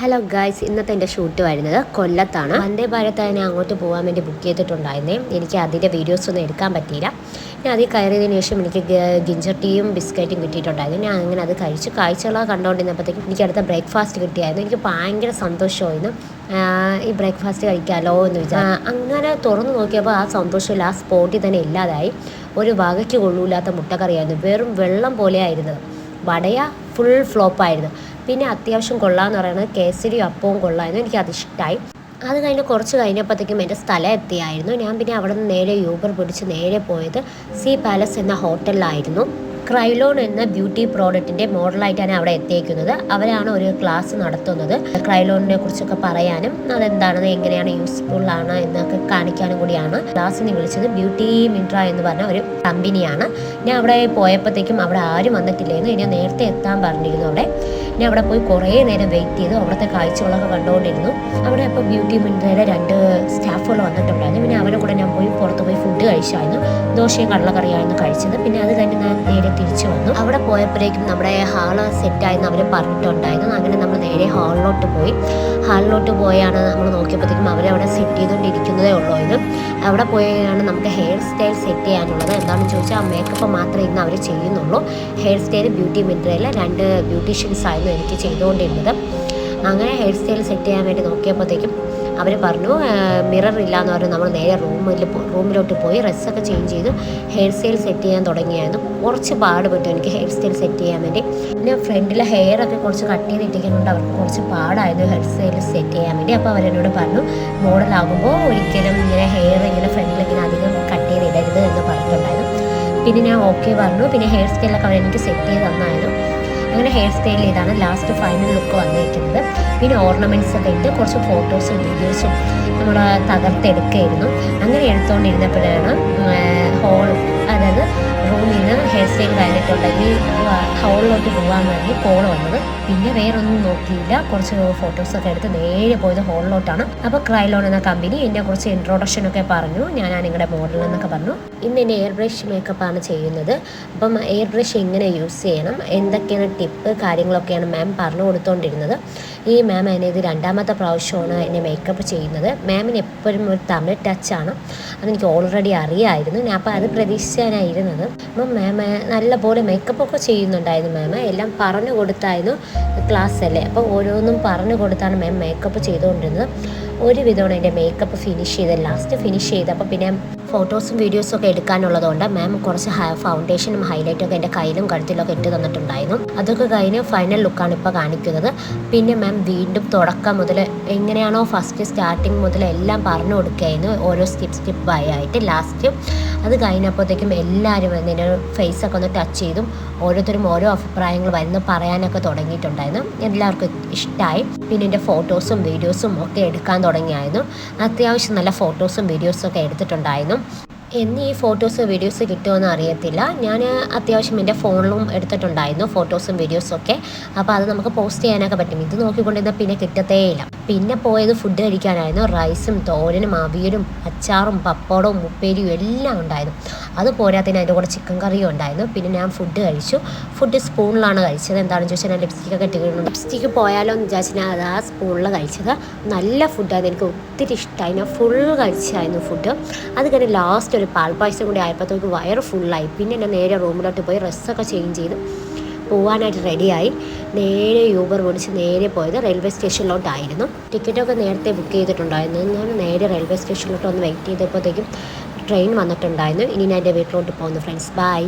Hello guys, ഇന്നത്തെ എൻ്റെ shoot വരുന്നത് കൊല്ലത്താണ്. വന്ദേ ഭാരത് ഞാൻ അങ്ങോട്ട് പോകാൻ വേണ്ടി ബുക്ക് ചെയ്തിട്ടുണ്ടായിരുന്നേ. എനിക്ക് അതിൻ്റെ വീഡിയോസൊന്നും എടുക്കാൻ പറ്റിയില്ല. ഞാൻ അതിൽ കയറിയതിന് ശേഷം എനിക്ക് ഗിഞ്ചർ ടീയും ബിസ്ക്കറ്റും കിട്ടിയിട്ടുണ്ടായിരുന്നു. ഞാൻ അങ്ങനെ അത് കഴിച്ചു. കാഴ്ചകളൊക്കെ കണ്ടുകൊണ്ടിരുന്നപ്പോഴത്തേക്കും എനിക്ക് അടുത്ത ബ്രേക്ക്ഫാസ്റ്റ് കിട്ടിയായിരുന്നു. എനിക്ക് ഭയങ്കര സന്തോഷമായിരുന്നു. ഈ ബ്രേക്ക്ഫാസ്റ്റ് കഴിക്കാമല്ലോ എന്ന് വിചാരിച്ചു. അങ്ങനെ തുറന്നു നോക്കിയപ്പോൾ ആ സന്തോഷമില്ല, ആ സ്പോട്ടിൽ തന്നെ ഇല്ലാതായി. ഒരു വകയ്ക്ക് കൊള്ളൂല്ലാത്ത മുട്ടക്കറിയായിരുന്നു. വെറും വെള്ളം പോലെയായിരുന്നത്. വടയ ഫുൾ ഫ്ലോപ്പായിരുന്നു. പിന്നെ അത്യാവശ്യം കൊള്ളാമെന്ന് പറയുന്നത് കേസരിയും അപ്പവും കൊള്ളായിരുന്നു. എനിക്കതിഷ്ടമായി. അത് കഴിഞ്ഞ് കുറച്ച് കഴിഞ്ഞപ്പോഴത്തേക്കും എൻ്റെ സ്ഥലം എത്തിയായിരുന്നു. ഞാൻ പിന്നെ അവിടെ നിന്ന് നേരെ യൂബർ പിടിച്ച് നേരെ പോയത് സീ പാലസ് എന്ന ഹോട്ടലിലായിരുന്നു. ക്രൈലോൺ എന്ന ബ്യൂട്ടി പ്രോഡക്റ്റിൻ്റെ മോഡലായിട്ടാണ് അവിടെ എത്തിയിരിക്കുന്നത്. അവരാണ് ഒരു ക്ലാസ് നടത്തുന്നത്. ക്രൈലോണിനെ കുറിച്ചൊക്കെ പറയാനും അതെന്താണെന്ന് എങ്ങനെയാണ് യൂസ്ഫുൾ ആണ് എന്നൊക്കെ കാണിക്കാനും കൂടിയാണ് ക്ലാസ്സിന് വിളിച്ചത്. ബ്യൂട്ടി മിൻട്ര എന്ന് പറഞ്ഞ ഒരു കമ്പനിയാണ്. ഞാൻ അവിടെ പോയപ്പോഴത്തേക്കും അവിടെ ആരും വന്നിട്ടില്ലായിരുന്നു. ഇനി നേരത്തെ എത്താൻ പറഞ്ഞിരുന്നു. ഞാൻ അവിടെ പോയി കുറേ നേരം വെയിറ്റ് ചെയ്തു. അവിടുത്തെ കാഴ്ചകളൊക്കെ കണ്ടുകൊണ്ടിരുന്നു. അവിടെ അപ്പോൾ ബ്യൂട്ടി മിൻട്രയുടെ 2 സ്റ്റാഫുകൾ വന്നിട്ടുണ്ടായിരുന്നു. പിന്നെ അവരെ കൂടെ ഞാൻ പുറത്ത് പോയി ഫുഡ് കഴിച്ചായിരുന്നു. ദോശയും കടലക്കറിയായിരുന്നു കഴിച്ചത്. പിന്നെ അത് കഴിഞ്ഞ് ഞാൻ നേരെ തിരിച്ചു വന്നു. അവിടെ പോയപ്പോഴേക്കും നമ്മുടെ ഹാള് സെറ്റായെന്ന് അവർ പറഞ്ഞിട്ടുണ്ടായിരുന്നു. അങ്ങനെ നമ്മൾ നേരെ ഹാളിലോട്ട് പോയാണ് നമ്മൾ നോക്കിയപ്പോഴത്തേക്കും അവരവിടെ സെറ്റ് ചെയ്തുകൊണ്ടിരിക്കുന്നതേ ഉള്ളൂ. അവിടെ പോയാണ് നമുക്ക് ഹെയർ സ്റ്റൈൽ സെറ്റ് ചെയ്യാനുള്ളത്. എന്താണെന്ന് ചോദിച്ചാൽ മേക്കപ്പ് മാത്രമേ ഇന്ന് അവർ ചെയ്യുന്നുള്ളൂ. ഹെയർ സ്റ്റൈൽ ബ്യൂട്ടി മിൻട്രയിൽ 2 ബ്യൂട്ടീഷ്യൻസ് ആയിരുന്നു എനിക്ക് ചെയ്തുകൊണ്ടിരുന്നത്. അങ്ങനെ ഹെയർ സ്റ്റൈൽ സെറ്റ് ചെയ്യാൻ വേണ്ടി നോക്കിയപ്പോഴത്തേക്കും അവർ പറഞ്ഞു മിറർ ഇല്ല എന്ന് പറഞ്ഞു. നമ്മൾ നേരെ റൂമിലോട്ട് പോയി ഡ്രസ്സൊക്കെ ചേഞ്ച് ചെയ്തു ഹെയർ സ്റ്റൈൽ സെറ്റ് ചെയ്യാൻ തുടങ്ങിയായിരുന്നു. കുറച്ച് പാടുപെട്ടു എനിക്ക് ഹെയർ സ്റ്റൈൽ സെറ്റ് ചെയ്യാൻ വേണ്ടി. പിന്നെ ഫ്രണ്ടിലെ ഹെയർ ഒക്കെ കുറച്ച് കട്ട് ചെയ്തിട്ടിരിക്കുന്നുണ്ട്. അവർക്ക് കുറച്ച് പാടായിരുന്നു ഹെയർ സ്റ്റൈൽ സെറ്റ് ചെയ്യാൻ വേണ്ടി. അപ്പോൾ അവരെന്നോട് പറഞ്ഞു മോഡലാകുമ്പോൾ ഒരിക്കലും ഇങ്ങനെ ഹെയർ ഇങ്ങനെ ഫ്രണ്ടിൽ ഇങ്ങനെ അധികം കട്ട് ചെയ്തിടരുത് എന്ന് പറഞ്ഞിട്ടുണ്ടായിരുന്നു. പിന്നെ ഞാൻ ഓക്കെ പറഞ്ഞു. പിന്നെ ഹെയർ സ്റ്റൈലൊക്കെ അവരെനിക്ക് സെറ്റ് ചെയ്ത് തന്നായിരുന്നു. അങ്ങനെ ഹെയർ സ്റ്റൈലിൽ ഇതാണ് ലാസ്റ്റ് ഫൈനൽ ലുക്ക് വന്നിരിക്കുന്നത്. പിന്നെ ഓർണമെൻറ്റ്സ് ഒക്കെ ഇട്ട് കുറച്ച് ഫോട്ടോസും വീഡിയോസും നമ്മൾ തകർത്തെടുക്കുകയായിരുന്നു. അങ്ങനെ എടുത്തുകൊണ്ടിരുന്നപ്പോഴാണ് അതായത് റൂമിൽ നിന്ന് ഹെയർ സ്റ്റൈൽ കഴിഞ്ഞിട്ടുണ്ടെങ്കിൽ ഹോളിലോട്ട് പോകാൻ വേണ്ടി കോൾ വന്നത്. പിന്നെ വേറൊന്നും നോക്കിയില്ല. കുറച്ച് ഫോട്ടോസൊക്കെ എടുത്ത് നേരെ പോയത് ഹോളിലോട്ടാണ്. അപ്പോൾ ക്രൈലോൺ എന്ന കമ്പനി എന്നെ കുറച്ച് ഇൻട്രൊഡക്ഷനൊക്കെ പറഞ്ഞു. ഞാനാണ് നിങ്ങളുടെ മോഡൽ എന്നൊക്കെ പറഞ്ഞു. ഇന്ന് എന്നെ എയർ ബ്രഷ് മേക്കപ്പാണ് ചെയ്യുന്നത്. അപ്പം എയർ ബ്രഷ് എങ്ങനെ യൂസ് ചെയ്യണം, എന്തൊക്കെയാണ് ടിപ്പ് കാര്യങ്ങളൊക്കെയാണ് മാം പറഞ്ഞു കൊടുത്തുകൊണ്ടിരുന്നത്. ഈ മാം എന്നെ ഇത് 2ാമത്തെ പ്രാവശ്യമാണ് എന്നെ മേക്കപ്പ് ചെയ്യുന്നത്. മാമിന് എപ്പോഴും ഒരു തമിഴ് ടച്ചാണ്. അതെനിക്ക് ഓൾറെഡി അറിയാമായിരുന്നു. ഞാൻ അപ്പോൾ അത് പ്രതീക്ഷിച്ചാനായിരുന്നത്. അപ്പം മാം നല്ലപോലെ മേക്കപ്പൊക്കെ ചെയ്യുന്നുണ്ടായിരുന്നു. മാം എല്ലാം പറഞ്ഞു കൊടുത്തായിരുന്നു. ക്ലാസ് അല്ലേ, അപ്പോൾ ഓരോന്നും പറഞ്ഞു കൊടുത്താണ് മാം മേക്കപ്പ് ചെയ്തുകൊണ്ടിരുന്നത്. ഒരുവിധമാണ് എൻ്റെ മേക്കപ്പ് ലാസ്റ്റ് ഫിനിഷ് ചെയ്തപ്പോൾ പിന്നെ ഫോട്ടോസും വീഡിയോസും ഒക്കെ എടുക്കാനുള്ളതുകൊണ്ട് മാം കുറച്ച് ഫൗണ്ടേഷനും ഹൈലൈറ്റൊക്കെ എൻ്റെ കയ്യിലും കഴുത്തിലൊക്കെ ഇട്ട് തന്നിട്ടുണ്ടായിരുന്നു. അതൊക്കെ കഴിഞ്ഞ് ഫൈനൽ ലുക്കാണ് ഇപ്പോൾ കാണിക്കുന്നത്. പിന്നെ മാം വീണ്ടും തുടക്കം മുതൽ എങ്ങനെയാണോ ഫസ്റ്റ് സ്റ്റാർട്ടിങ് മുതൽ എല്ലാം പറഞ്ഞു കൊടുക്കുകയായിരുന്നു. ഓരോ സ്റ്റെപ്പ് ആയിട്ട് ലാസ്റ്റ് അത് കഴിഞ്ഞപ്പോഴത്തേക്കും എല്ലാവരും അതിൻ്റെ ഫേസൊക്കെ ഒന്ന് ടച്ച് ചെയ്തും ഓരോരുത്തരും ഓരോ അഭിപ്രായങ്ങൾ വരുന്ന പറയാനൊക്കെ തുടങ്ങിയിട്ടുണ്ടായിരുന്നു. എല്ലാവർക്കും ഇഷ്ടമായി. പിന്നെ എൻ്റെ ഫോട്ടോസും വീഡിയോസും ഒക്കെ എടുക്കാൻ തുടങ്ങിയായിരുന്നു. അത്യാവശ്യം നല്ല ഫോട്ടോസും വീഡിയോസും ഒക്കെ എടുത്തിട്ടുണ്ടായിരുന്നു. എന്നീ ഫോട്ടോസ് വീഡിയോസ് കിട്ടുമെന്ന് അറിയത്തില്ല. ഞാൻ അത്യാവശ്യം എൻ്റെ ഫോണിലും എടുത്തിട്ടുണ്ടായിരുന്നു ഫോട്ടോസും വീഡിയോസും ഒക്കെ. അപ്പോൾ അത് നമുക്ക് പോസ്റ്റ് ചെയ്യാനൊക്കെ പറ്റും. ഇത് നോക്കിക്കൊണ്ടിരുന്നാൽ പിന്നെ കിട്ടത്തേയില്ല. പിന്നെ പോയത് ഫുഡ് കഴിക്കാനായിരുന്നു. റൈസും തോരനും അവിയലും അച്ചാറും പപ്പടവും ഉപ്പേരിയും എല്ലാം ഉണ്ടായിരുന്നു. അത് പോരാത്തിന് അതിൻ്റെ കൂടെ ചിക്കൻ കറിയും ഉണ്ടായിരുന്നു. പിന്നെ ഞാൻ ഫുഡ് കഴിച്ചു. ഫുഡ് സ്പൂണിലാണ് കഴിച്ചത്. എന്താണെന്ന് ചോദിച്ചാൽ ഞാൻ ലിപ്സ്റ്റിക്കൊക്കെ ഇട്ടിരുന്നു. ലിപ്സ്റ്റിക്ക് പോയാലോ എന്ന് വിചാരിച്ചാൽ ഞാൻ അത് ആ സ്പൂണിൽ കഴിച്ചത്. നല്ല ഫുഡായിരുന്നു. എനിക്ക് ഒത്തിരി ഇഷ്ടമായി. ഞാൻ ഫുൾ കഴിച്ചായിരുന്നു ഫുഡ്. അത് കഴിഞ്ഞ് ലാസ്റ്റ് ഒരു പാൽപ്പായസം കൂടി ആയപ്പോഴത്തേക്ക് വയറ് ഫുള്ളായി. പിന്നെ ഞാൻ നേരെ റൂമിലോട്ട് പോയി ഡ്രസ്സൊക്കെ ചേഞ്ച് ചെയ്ത് പോകാനായിട്ട് റെഡിയായി. നേരെ യൂബർ വിളിച്ച് നേരെ പോയത് റെയിൽവേ സ്റ്റേഷനിലോട്ടായിരുന്നു. ടിക്കറ്റൊക്കെ നേരത്തെ ബുക്ക് ചെയ്തിട്ടുണ്ടായിരുന്നു. ഞാൻ നേരെ റെയിൽവേ സ്റ്റേഷനിലോട്ട് ഒന്ന് വെയിറ്റ് ചെയ്തപ്പോഴത്തേക്കും ട്രെയിൻ വന്നിട്ടുണ്ടായിരുന്നു. ഇനി ഞാൻ എൻ്റെ വീട്ടിലോട്ട് പോകുന്നു ഫ്രണ്ട്സ്. ബൈ.